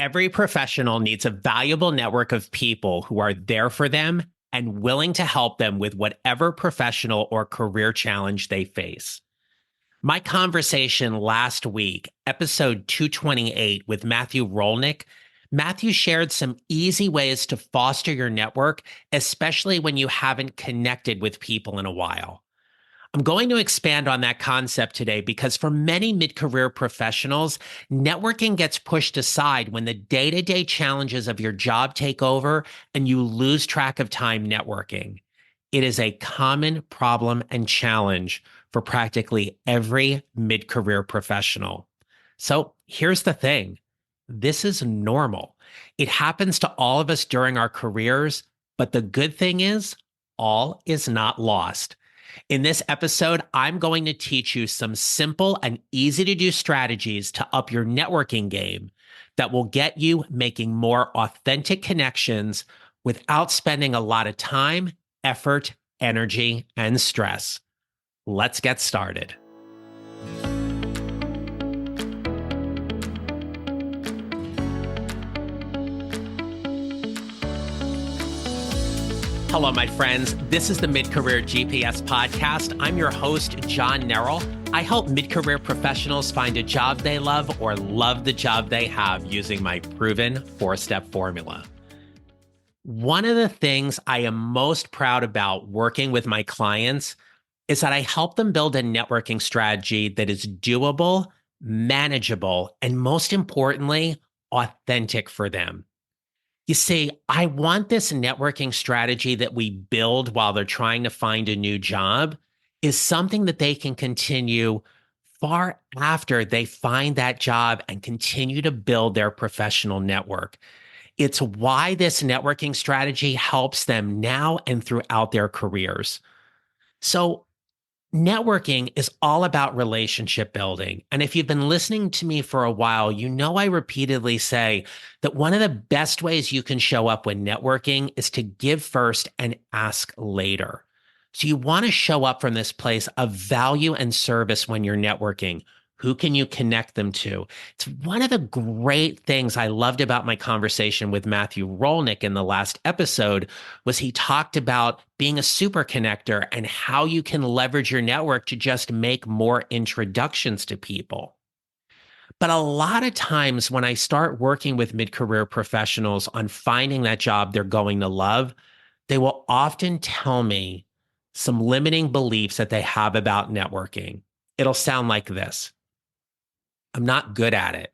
Every professional needs a valuable network of people who are there for them and willing to help them with whatever professional or career challenge they face. My conversation last week, episode 228 with Matthew Rolnick, Matthew shared some easy ways to foster your network, especially when you haven't connected with people in a while. I'm going to expand on that concept today because for many mid-career professionals, networking gets pushed aside when the day-to-day challenges of your job take over and you lose track of time networking. It is a common problem and challenge for practically every mid-career professional. So here's the thing. This is normal. It happens to all of us during our careers, but the good thing is, all is not lost. In this episode, I'm going to teach you some simple and easy to do strategies to up your networking game that will get you making more authentic connections without spending a lot of time, effort, energy, and stress. Let's get started. Hello, my friends. This is the Mid-Career GPS podcast. I'm your host, John Nerrell. I help mid-career professionals find a job they love or love the job they have using my proven four-step formula. One of the things I am most proud about working with my clients is that I help them build a networking strategy that is doable, manageable, and most importantly, authentic for them. You see, I want this networking strategy that we build while they're trying to find a new job is something that they can continue far after they find that job and continue to build their professional network. It's why this networking strategy helps them now and throughout their careers. So, networking is all about relationship building. And if you've been listening to me for a while, you know I repeatedly say that one of the best ways you can show up when networking is to give first and ask later. So you want to show up from this place of value and service when you're networking. Who can you connect them to? It's one of the great things I loved about my conversation with Matthew Rolnick in the last episode was he talked about being a super connector and how you can leverage your network to just make more introductions to people. But a lot of times when I start working with mid-career professionals on finding that job they're going to love, they will often tell me some limiting beliefs that they have about networking. It'll sound like this. I'm not good at it.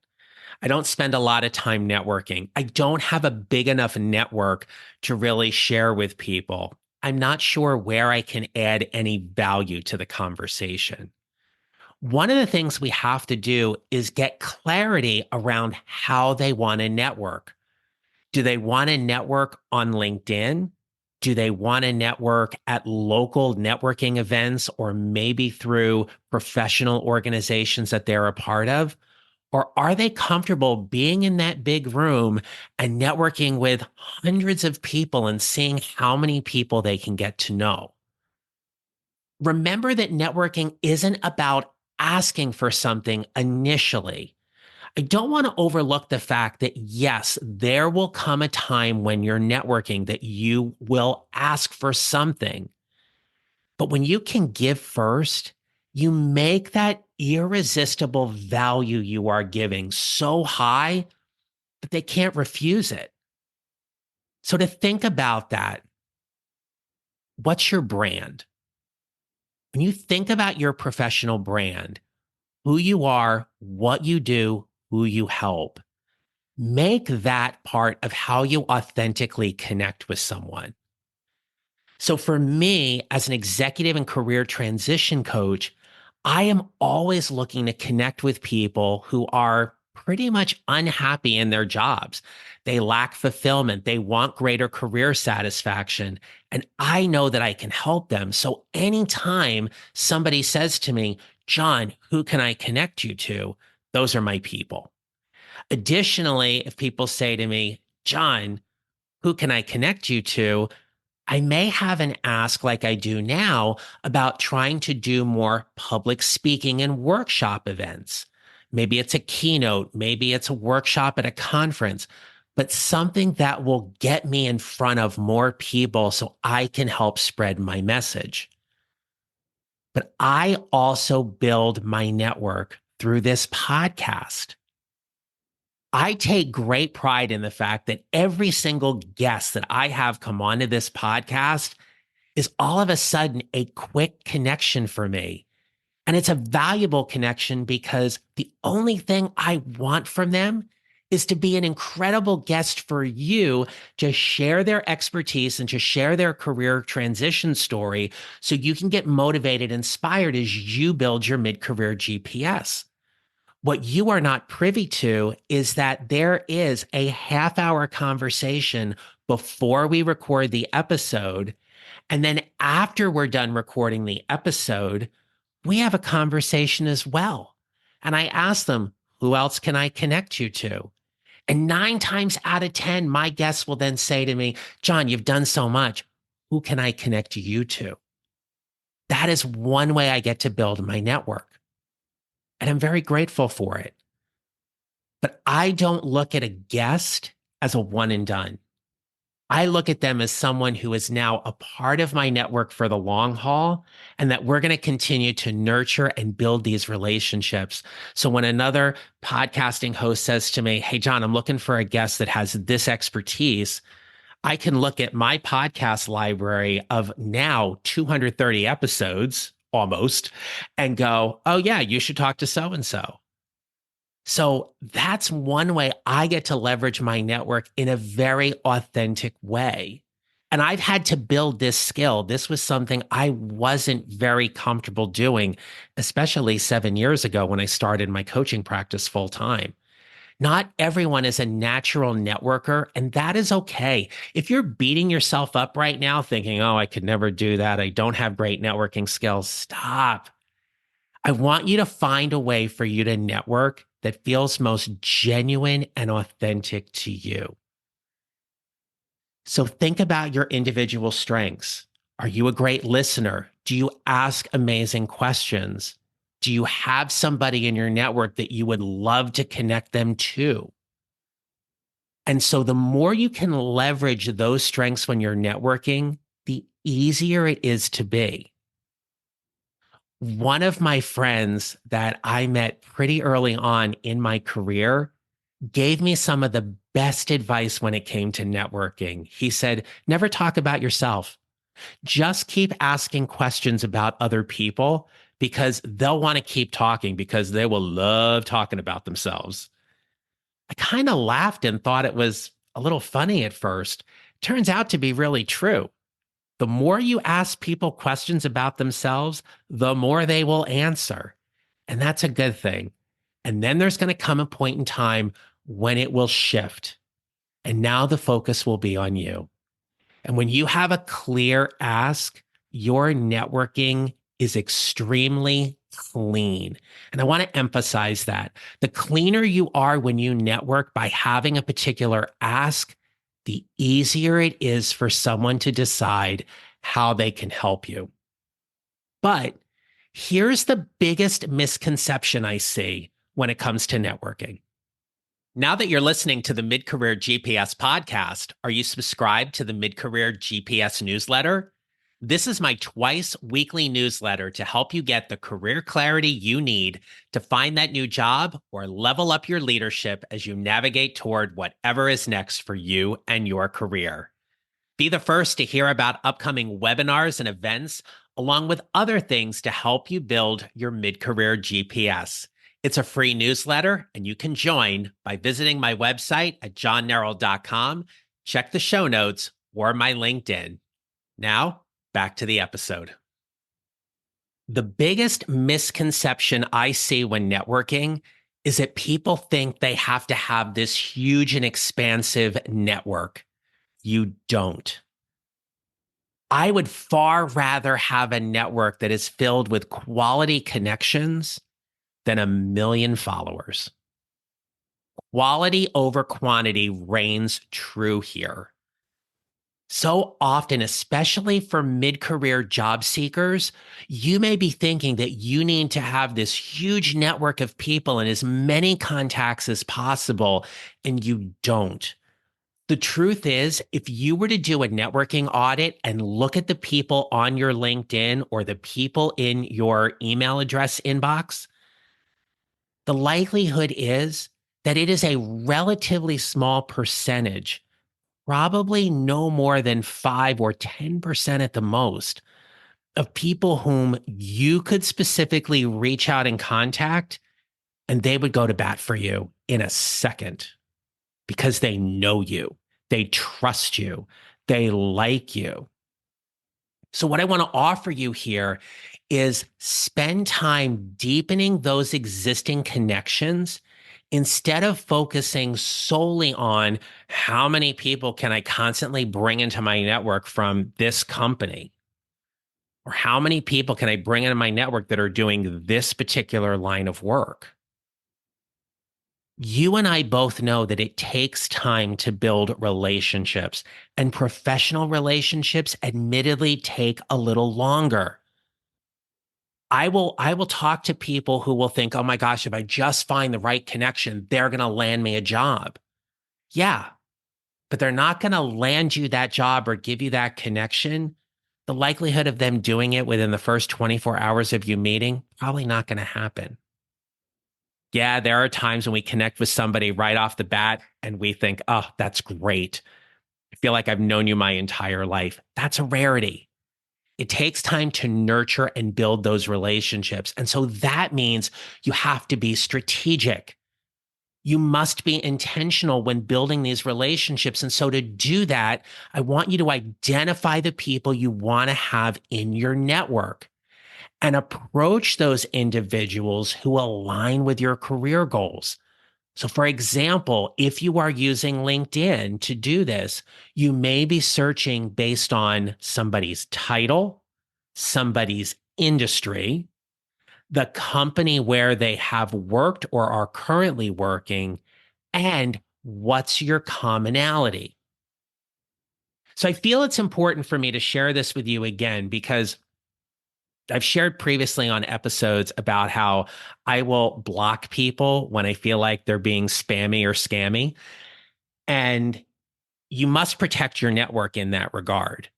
I don't spend a lot of time networking. I don't have a big enough network to really share with people. I'm not sure where I can add any value to the conversation. One of the things we have to do is get clarity around how they want to network. Do they want to network on LinkedIn? Do they want to network at local networking events or maybe through professional organizations that they're a part of? Or are they comfortable being in that big room and networking with hundreds of people and seeing how many people they can get to know? Remember that networking isn't about asking for something initially. I don't want to overlook the fact that, yes, there will come a time when you're networking that you will ask for something. But when you can give first, you make that irresistible value you are giving so high that they can't refuse it. So to think about that, what's your brand? When you think about your professional brand, who you are, what you do, who you help, make that part of how you authentically connect with someone. So for me, as an executive and career transition coach, I am always looking to connect with people who are pretty much unhappy in their jobs. They lack fulfillment. They want greater career satisfaction. And I know that I can help them. So anytime somebody says to me, John, who can I connect you to? Those are my people. Additionally, if people say to me, John, who can I connect you to? I may have an ask like I do now about trying to do more public speaking and workshop events. Maybe it's a keynote, maybe it's a workshop at a conference, but something that will get me in front of more people so I can help spread my message. But I also build my network through this podcast. I take great pride in the fact that every single guest that I have come onto this podcast is all of a sudden a quick connection for me. And it's a valuable connection because the only thing I want from them is to be an incredible guest for you to share their expertise and to share their career transition story so you can get motivated, inspired as you build your mid-career GPS. What you are not privy to is that there is a half-hour conversation before we record the episode. And then after we're done recording the episode, we have a conversation as well. And I ask them, who else can I connect you to? And 9 times out of 10, my guests will then say to me, John, you've done so much. Who can I connect you to? That is one way I get to build my network. And I'm very grateful for it. But I don't look at a guest as a one and done. I look at them as someone who is now a part of my network for the long haul, and that we're going to continue to nurture and build these relationships. So when another podcasting host says to me, hey, John, I'm looking for a guest that has this expertise, I can look at my podcast library of now 230 episodes almost and go, oh, yeah, you should talk to so-and-so. So that's one way I get to leverage my network in a very authentic way. And I've had to build this skill. This was something I wasn't very comfortable doing, especially 7 years ago when I started my coaching practice full time. Not everyone is a natural networker, and that is okay. If you're beating yourself up right now thinking, oh, I could never do that, I don't have great networking skills, stop. I want you to find a way for you to network that feels most genuine and authentic to you. So think about your individual strengths. Are you a great listener? Do you ask amazing questions? Do you have somebody in your network that you would love to connect them to? And so the more you can leverage those strengths when you're networking, the easier it is to be. One of my friends that I met pretty early on in my career gave me some of the best advice when it came to networking. He said, never talk about yourself. Just keep asking questions about other people because they'll want to keep talking because they will love talking about themselves. I kind of laughed and thought it was a little funny at first. Turns out to be really true. The more you ask people questions about themselves, the more they will answer. And that's a good thing. And then there's going to come a point in time when it will shift. And now the focus will be on you. And when you have a clear ask, your networking is extremely clean. And I want to emphasize that. The cleaner you are when you network by having a particular ask, the easier it is for someone to decide how they can help you. But here's the biggest misconception I see when it comes to networking. Now that you're listening to the Mid-Career GPS podcast, are you subscribed to the Mid-Career GPS newsletter? This is my twice weekly newsletter to help you get the career clarity you need to find that new job or level up your leadership as you navigate toward whatever is next for you and your career. Be the first to hear about upcoming webinars and events, along with other things to help you build your mid-career GPS. It's a free newsletter, and you can join by visiting my website at johnneral.com. Check the show notes or my LinkedIn. Now, back to the episode. The biggest misconception I see when networking is that people think they have to have this huge and expansive network. You don't. I would far rather have a network that is filled with quality connections than a million followers. Quality over quantity reigns true here. So often, especially for mid-career job seekers, you may be thinking that you need to have this huge network of people and as many contacts as possible, and you don't. The truth is, if you were to do a networking audit and look at the people on your LinkedIn or the people in your email address inbox, the likelihood is that it is a relatively small percentage, probably no more than 5 or 10% at the most, of people whom you could specifically reach out and contact, and they would go to bat for you in a second because they know you, they trust you, they like you. So, what I want to offer you here is spend time deepening those existing connections instead of focusing solely on how many people can I constantly bring into my network from this company, or how many people can I bring into my network that are doing this particular line of work. You and I both know that it takes time to build relationships, and professional relationships admittedly take a little longer. I will talk to people who will think, "Oh my gosh, if I just find the right connection, they're going to land me a job." Yeah, but they're not going to land you that job or give you that connection. The likelihood of them doing it within the first 24 hours of you meeting, probably not going to happen. Yeah, there are times when we connect with somebody right off the bat and we think, "Oh, that's great. I feel like I've known you my entire life." That's a rarity. It takes time to nurture and build those relationships. And so that means you have to be strategic. You must be intentional when building these relationships. And so to do that, I want you to identify the people you want to have in your network and approach those individuals who align with your career goals. So, for example, if you are using LinkedIn to do this, you may be searching based on somebody's title, somebody's industry, the company where they have worked or are currently working, and what's your commonality. So, I feel it's important for me to share this with you again because I've shared previously on episodes about how I will block people when I feel like they're being spammy or scammy. And you must protect your network in that regard.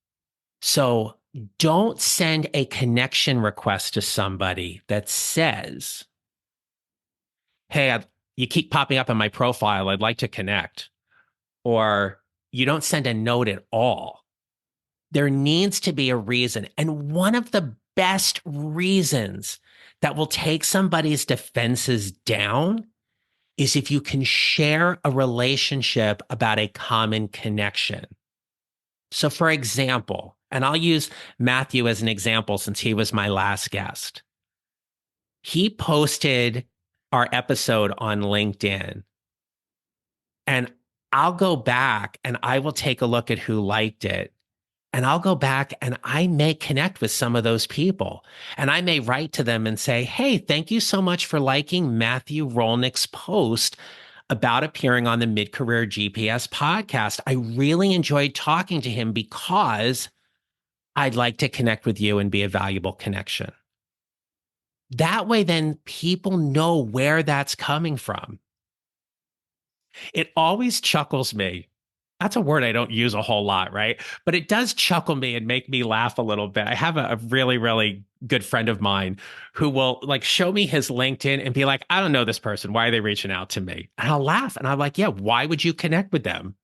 So don't send a connection request to somebody that says, "Hey, you keep popping up on my profile. I'd like to connect." Or you don't send a note at all. There needs to be a reason. And one of the best reasons that will take somebody's defenses down is if you can share a relationship about a common connection. So, for example, and I'll use Matthew as an example since he was my last guest. He posted our episode on LinkedIn, and I'll go back and I will take a look at who liked it. And I'll go back and I may connect with some of those people. And I may write to them and say, "Hey, thank you so much for liking Matthew Rolnick's post about appearing on the Mid Career GPS podcast. I really enjoyed talking to him because I'd like to connect with you and be a valuable connection." That way, then people know where that's coming from. It always chuckles me. That's a word I don't use a whole lot, right? But it does chuckle me and make me laugh a little bit. I have a really, really good friend of mine who will like show me his LinkedIn and be like, "I don't know this person. Why are they reaching out to me?" And I'll laugh and I'm like, "Yeah, why would you connect with them?"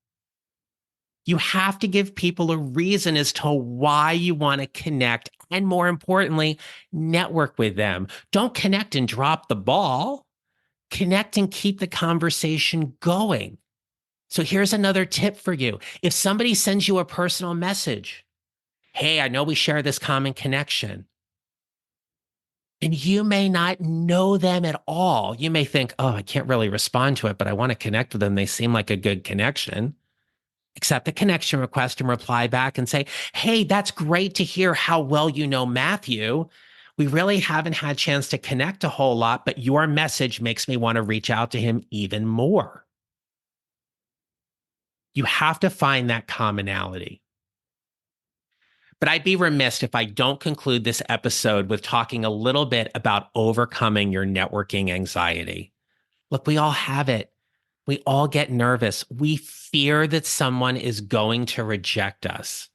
You have to give people a reason as to why you want to connect. And more importantly, network with them. Don't connect and drop the ball. Connect and keep the conversation going. So here's another tip for you. If somebody sends you a personal message, "Hey, I know we share this common connection," and you may not know them at all. You may think, "Oh, I can't really respond to it, but I want to connect with them. They seem like a good connection." Accept the connection request and reply back and say, "Hey, that's great to hear how well you know Matthew. We really haven't had a chance to connect a whole lot, but your message makes me want to reach out to him even more." You have to find that commonality. But I'd be remiss if I don't conclude this episode with talking a little bit about overcoming your networking anxiety. Look, we all have it. We all get nervous. We fear that someone is going to reject us.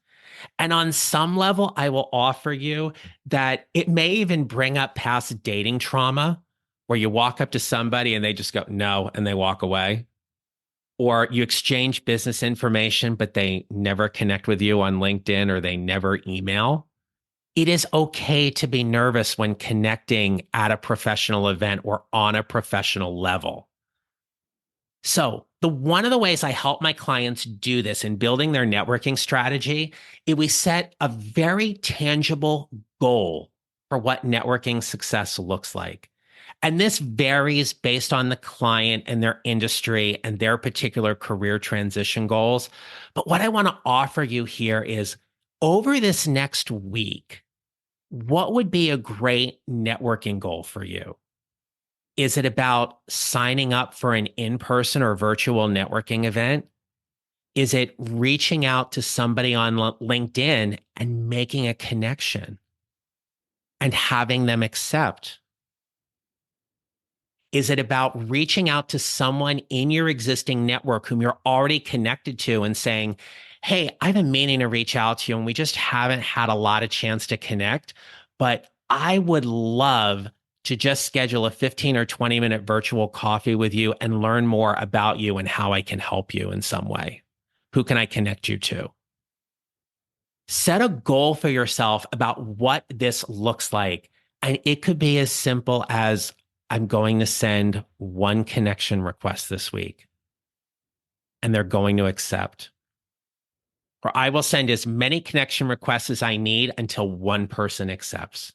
And on some level, I will offer you that it may even bring up past dating trauma where you walk up to somebody and they just go, no, and they walk away. Or you exchange business information, but they never connect with you on LinkedIn or they never email. It is okay to be nervous when connecting at a professional event or on a professional level. So one of the ways I help my clients do this in building their networking strategy is we set a very tangible goal for what networking success looks like. And this varies based on the client and their industry and their particular career transition goals. But what I want to offer you here is over this next week, what would be a great networking goal for you? Is it about signing up for an in-person or virtual networking event? Is it reaching out to somebody on LinkedIn and making a connection and having them accept? Is it about reaching out to someone in your existing network whom you're already connected to and saying, hey, I've been meaning to reach out to you and we just haven't had a lot of chance to connect, but I would love to just schedule a 15 or 20-minute virtual coffee with you and learn more about you and how I can help you in some way. Who can I connect you to? Set a goal for yourself about what this looks like. And it could be as simple as I'm going to send one connection request this week and they're going to accept. Or I will send as many connection requests as I need until one person accepts.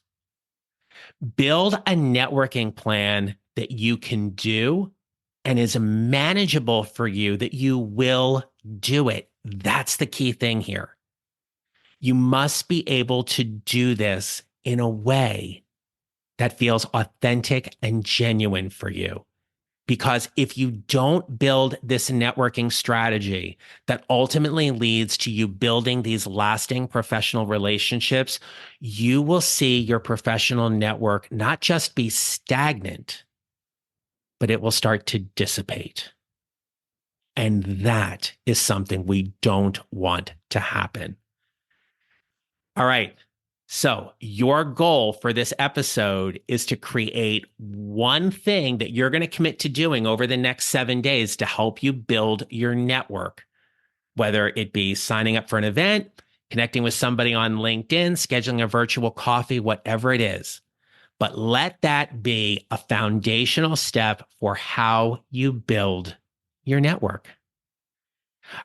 Build a networking plan that you can do and is manageable for you, that you will do it. That's the key thing here. You must be able to do this in a way that feels authentic and genuine for you. Because if you don't build this networking strategy that ultimately leads to you building these lasting professional relationships, you will see your professional network not just be stagnant, but it will start to dissipate. And that is something we don't want to happen. All right. So your goal for this episode is to create one thing that you're going to commit to doing over the next 7 days to help you build your network, whether it be signing up for an event, connecting with somebody on LinkedIn, scheduling a virtual coffee, whatever it is. But let that be a foundational step for how you build your network.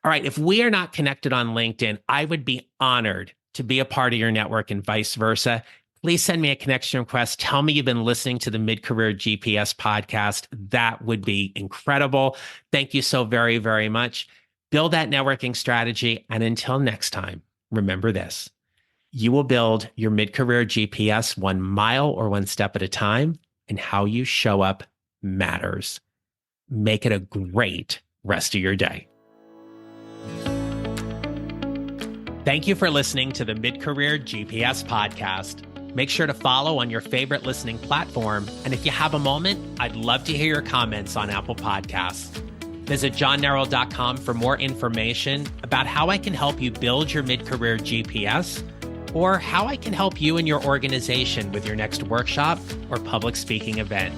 All right. If we are not connected on LinkedIn, I would be honored to be a part of your network and vice versa. Please send me a connection request. Tell me you've been listening to the Mid-Career GPS podcast. That would be incredible. Thank you so very, very much. Build that networking strategy. And until next time, remember this. You will build your mid-career GPS 1 mile or 1 step at a time, and how you show up matters. Make it a great rest of your day. Thank you for listening to the Mid-Career GPS podcast. Make sure to follow on your favorite listening platform. And if you have a moment, I'd love to hear your comments on Apple Podcasts. Visit johnneral.com for more information about how I can help you build your mid-career GPS, or how I can help you and your organization with your next workshop or public speaking event.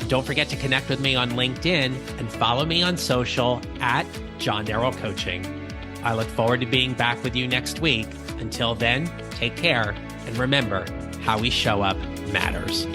Don't forget to connect with me on LinkedIn and follow me on social at John Neral Coaching. I look forward to being back with you next week. Until then, take care, and remember, how we show up matters.